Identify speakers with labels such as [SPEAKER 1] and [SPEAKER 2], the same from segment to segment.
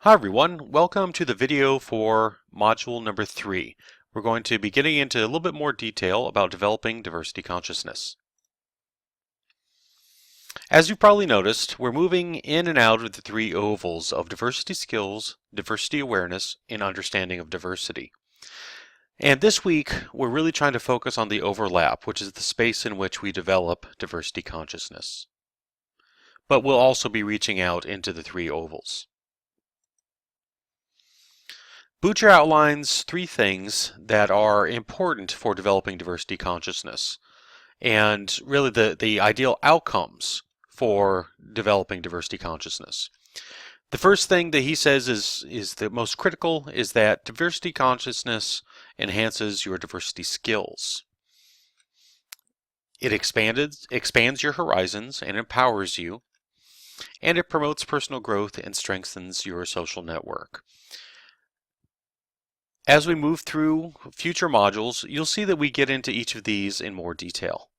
[SPEAKER 1] Hi everyone, welcome to the video for module number 3. We're going to be getting into a little bit more detail about developing diversity consciousness. As you've probably noticed, we're moving in and out of the three ovals of diversity skills, diversity awareness, and understanding of diversity. And this week, we're really trying to focus on the overlap, which is the space in which we develop diversity consciousness. But we'll also be reaching out into the three ovals. Butcher outlines three things that are important for developing diversity consciousness and really the ideal outcomes for developing diversity consciousness. The first thing that he says is the most critical is that diversity consciousness enhances your diversity skills. It expands your horizons and empowers you, and it promotes personal growth and strengthens your social network. As we move through future modules, you'll see that we get into each of these in more detail.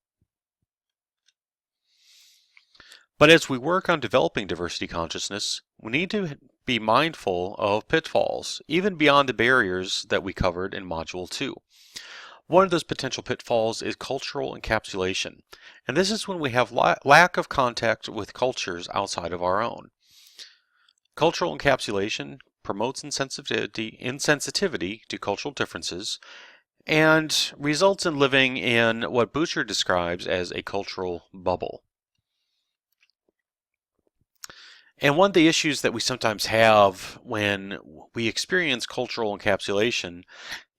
[SPEAKER 1] But as we work on developing diversity consciousness, we need to be mindful of pitfalls, even beyond the barriers that we covered in Module 2. One of those potential pitfalls is cultural encapsulation, and this is when we have lack of contact with cultures outside of our own. Cultural encapsulation promotes insensitivity to cultural differences and results in living in what Butcher describes as a cultural bubble. And one of the issues that we sometimes have when we experience cultural encapsulation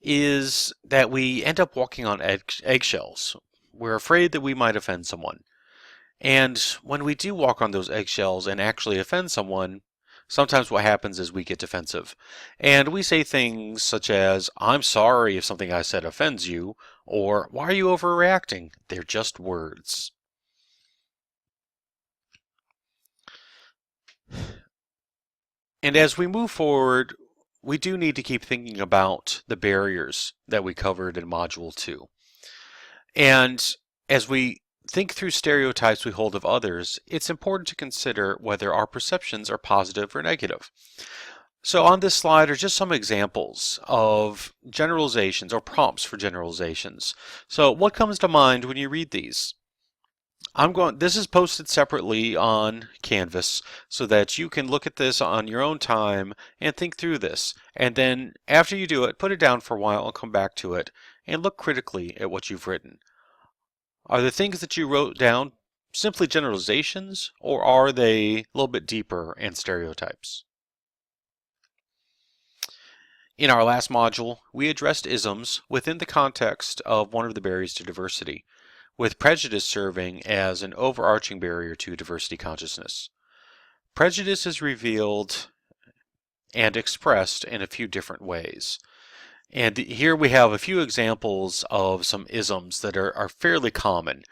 [SPEAKER 1] is that we end up walking on eggshells. We're afraid that we might offend someone. And when we do walk on those eggshells and actually offend someone, sometimes what happens is we get defensive. And we say things such as, "I'm sorry if something I said offends you," or "Why are you overreacting? They're just words." And as we move forward, we do need to keep thinking about the barriers that we covered in Module 2. And as we think through stereotypes we hold of others, it's important to consider whether our perceptions are positive or negative. So on this slide are just some examples of generalizations or prompts for generalizations. So what comes to mind when you read these? This is posted separately on Canvas so that you can look at this on your own time and think through this. And then after you do it, put it down for a while and come back to it and look critically at what you've written. Are the things that you wrote down simply generalizations, or are they a little bit deeper and stereotypes? In our last module, we addressed isms within the context of one of the barriers to diversity, with prejudice serving as an overarching barrier to diversity consciousness. Prejudice is revealed and expressed in a few different ways. And here we have a few examples of some isms that are fairly common.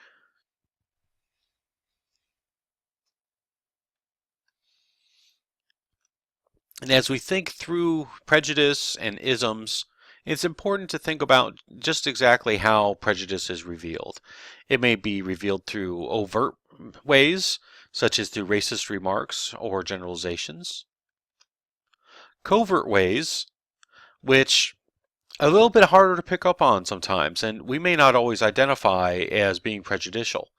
[SPEAKER 1] And as we think through prejudice and isms, it's important to think about just exactly how prejudice is revealed. It may be revealed through overt ways, such as through racist remarks or generalizations. Covert ways, which are a little bit harder to pick up on sometimes, and we may not always identify as being prejudicial.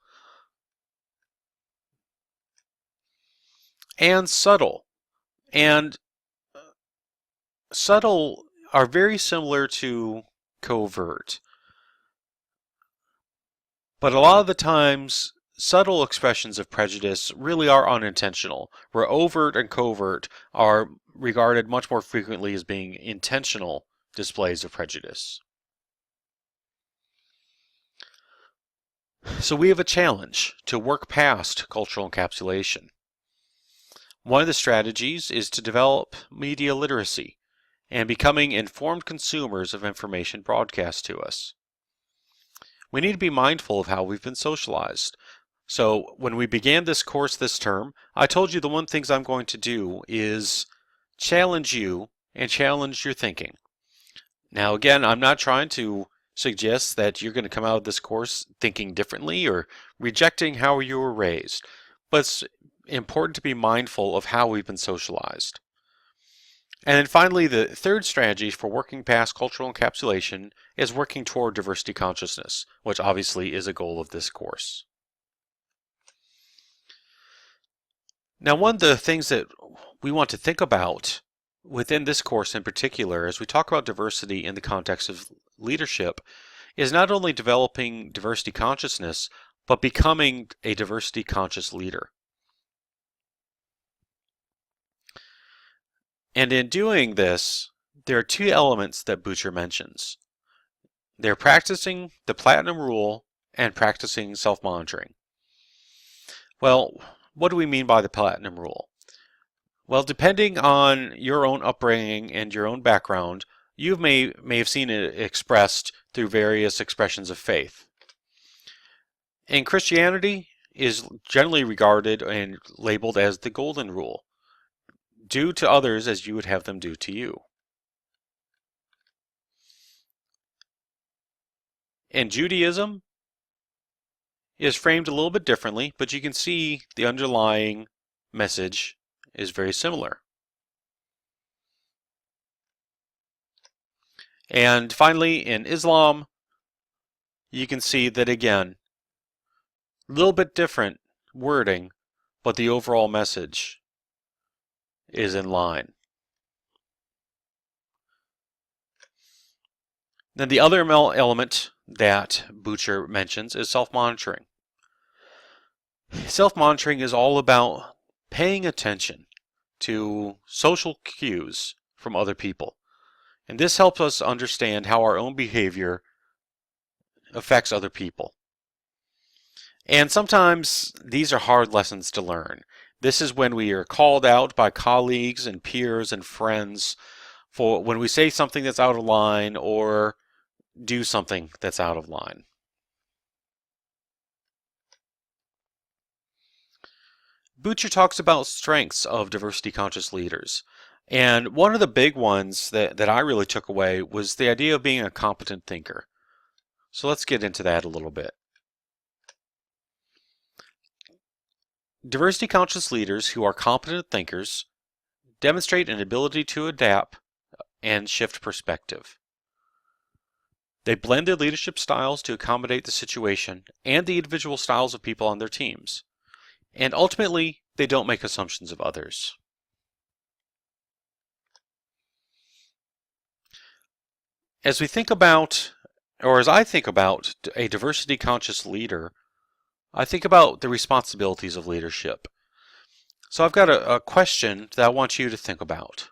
[SPEAKER 1] And subtle. And subtle are very similar to covert. But a lot of the times, subtle expressions of prejudice really are unintentional, where overt and covert are regarded much more frequently as being intentional displays of prejudice. So we have a challenge to work past cultural encapsulation. One of the strategies is to develop media literacy and becoming informed consumers of information broadcast to us. We need to be mindful of how we've been socialized. So when we began this course this term, I told you the one things I'm going to do is challenge you and challenge your thinking. Now again, I'm not trying to suggest that you're going to come out of this course thinking differently or rejecting how you were raised, but it's important to be mindful of how we've been socialized. And then finally, the third strategy for working past cultural encapsulation is working toward diversity consciousness, which obviously is a goal of this course. Now, one of the things that we want to think about within this course in particular, as we talk about diversity in the context of leadership, is not only developing diversity consciousness, but becoming a diversity conscious leader. And in doing this, there are two elements that Butcher mentions. They're practicing the platinum rule and practicing self-monitoring. Well, what do we mean by the platinum rule? Well, depending on your own upbringing and your own background, you may have seen it expressed through various expressions of faith. And Christianity is generally regarded and labeled as the golden rule. Do to others as you would have them do to you. And Judaism is framed a little bit differently, but you can see the underlying message is very similar. And finally, in Islam, you can see that again, a little bit different wording, but the overall message is in line. Then the other element that Butcher mentions is self-monitoring. Self-monitoring is all about paying attention to social cues from other people. And this helps us understand how our own behavior affects other people. And sometimes these are hard lessons to learn. This is when we are called out by colleagues and peers and friends for when we say something that's out of line or do something that's out of line. Butcher talks about strengths of diversity conscious leaders. And one of the big ones that I really took away was the idea of being a competent thinker. So let's get into that a little bit. Diversity conscious leaders who are competent thinkers demonstrate an ability to adapt and shift perspective. They blend their leadership styles to accommodate the situation and the individual styles of people on their teams. And ultimately, they don't make assumptions of others. As we think about, or as I think about a diversity conscious leader, I think about the responsibilities of leadership. So I've got a question that I want you to think about.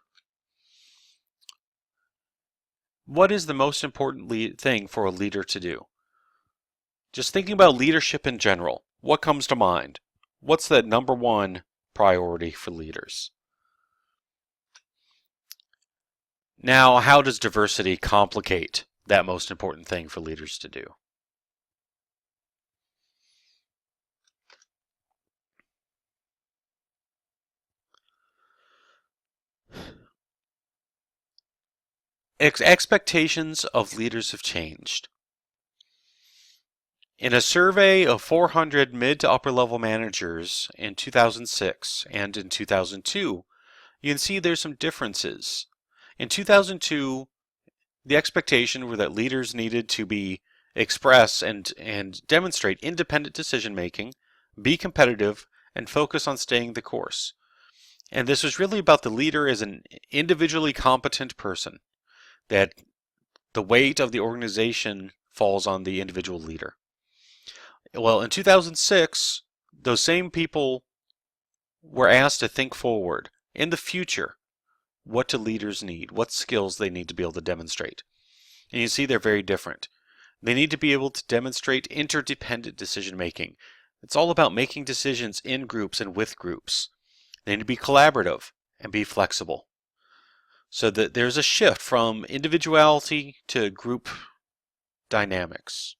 [SPEAKER 1] What is the most important thing for a leader to do? Just thinking about leadership in general, what comes to mind? What's the number one priority for leaders? Now, how does diversity complicate that most important thing for leaders to do? Expectations of leaders have changed. In a survey of 400 mid to upper level managers in 2006 and in 2002, you can see there's some differences. In 2002, the expectation were that leaders needed to express and demonstrate independent decision making, be competitive, and focus on staying the course. And this was really about the leader as an individually competent person, that the weight of the organization falls on the individual leader. Well, in 2006, those same people were asked to think forward in the future. What do leaders need? What skills they need to be able to demonstrate? And you see they're very different. They need to be able to demonstrate interdependent decision making. It's all about making decisions in groups and with groups. They need to be collaborative and be flexible. So that there's a shift from individuality to group dynamics.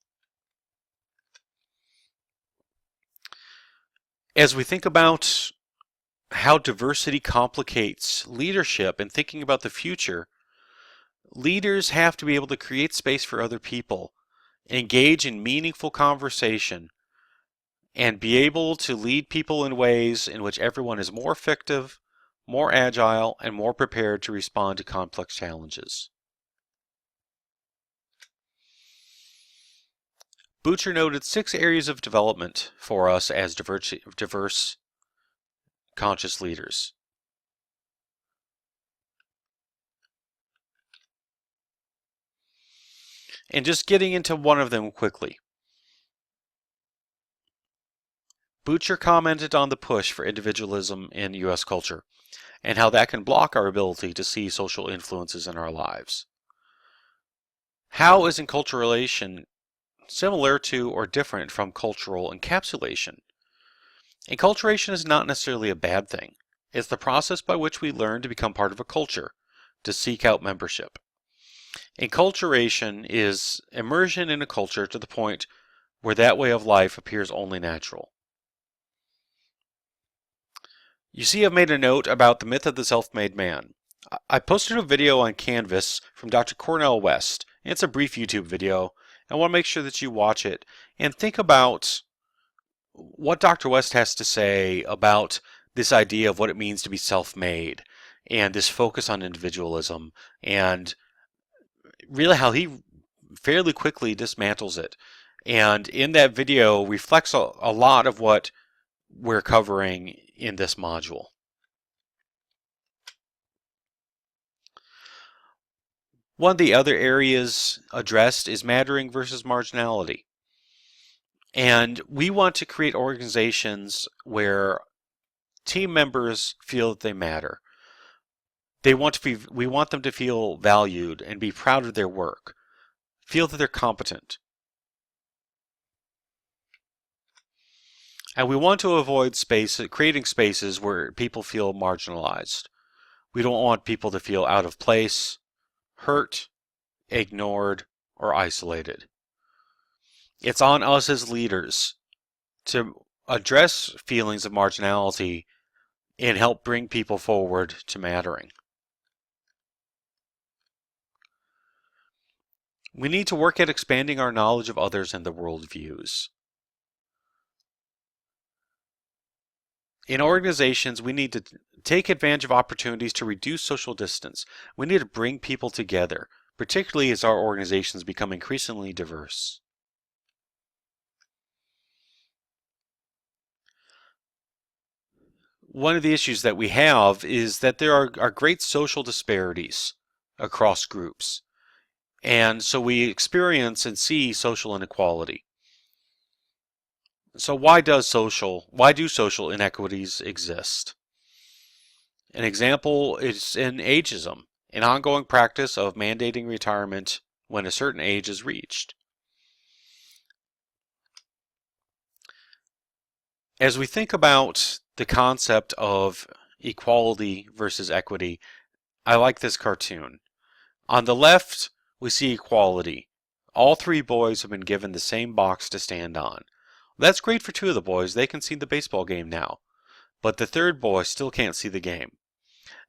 [SPEAKER 1] As we think about how diversity complicates leadership and thinking about the future, leaders have to be able to create space for other people, engage in meaningful conversation, and be able to lead people in ways in which everyone is more effective, more agile, and more prepared to respond to complex challenges. Butcher noted 6 areas of development for us as diverse conscious leaders. And just getting into one of them quickly. Butcher commented on the push for individualism in U.S. culture and how that can block our ability to see social influences in our lives. How is enculturation similar to or different from cultural encapsulation? Enculturation is not necessarily a bad thing. It's the process by which we learn to become part of a culture, to seek out membership. Enculturation is immersion in a culture to the point where that way of life appears only natural. You see, I've made a note about the myth of the self-made man. I posted a video on Canvas from Dr. Cornel West. It's a brief YouTube video. I want to make sure that you watch it and think about what Dr. West has to say about this idea of what it means to be self-made and this focus on individualism and really how he fairly quickly dismantles it. And in that video reflects a lot of what we're covering in this module. One of the other areas addressed is mattering versus marginality. And we want to create organizations where team members feel that they matter. We want them to feel valued and be proud of their work, feel that they're competent. And we want to avoid creating spaces where people feel marginalized. We don't want people to feel out of place, hurt, ignored, or isolated. It's on us as leaders to address feelings of marginality and help bring people forward to mattering. We need to work at expanding our knowledge of others and their worldviews. In organizations, we need to take advantage of opportunities to reduce social distance. We need to bring people together, particularly as our organizations become increasingly diverse. One of the issues that we have is that there are great social disparities across groups. And so we experience and see social inequality. So why do social inequities exist? An example is in ageism, an ongoing practice of mandating retirement when a certain age is reached. As we think about the concept of equality versus equity, I like this cartoon. On the left, we see equality. All 3 boys have been given the same box to stand on. That's great for 2 of the boys. They can see the baseball game now. But the 3rd boy still can't see the game.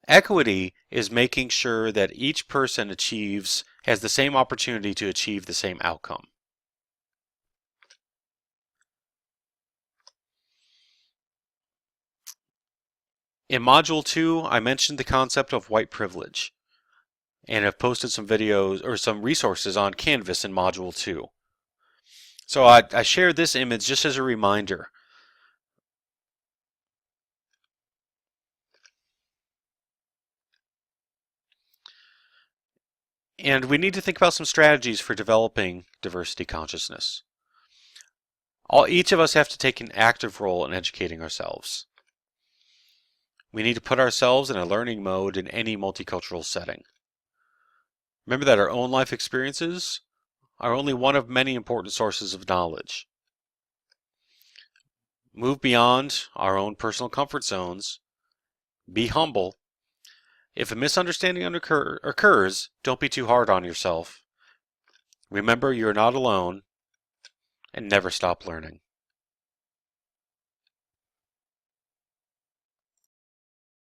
[SPEAKER 1] Equity is making sure that each person has the same opportunity to achieve the same outcome. In Module 2, I mentioned the concept of white privilege and have posted some videos or some resources on Canvas in Module 2. So I shared this image just as a reminder. And we need to think about some strategies for developing diversity consciousness. Each of us have to take an active role in educating ourselves. We need to put ourselves in a learning mode in any multicultural setting. Remember that our own life experiences are only one of many important sources of knowledge. Move beyond our own personal comfort zones. Be humble. If a misunderstanding occurs, don't be too hard on yourself. Remember, you're not alone, and never stop learning.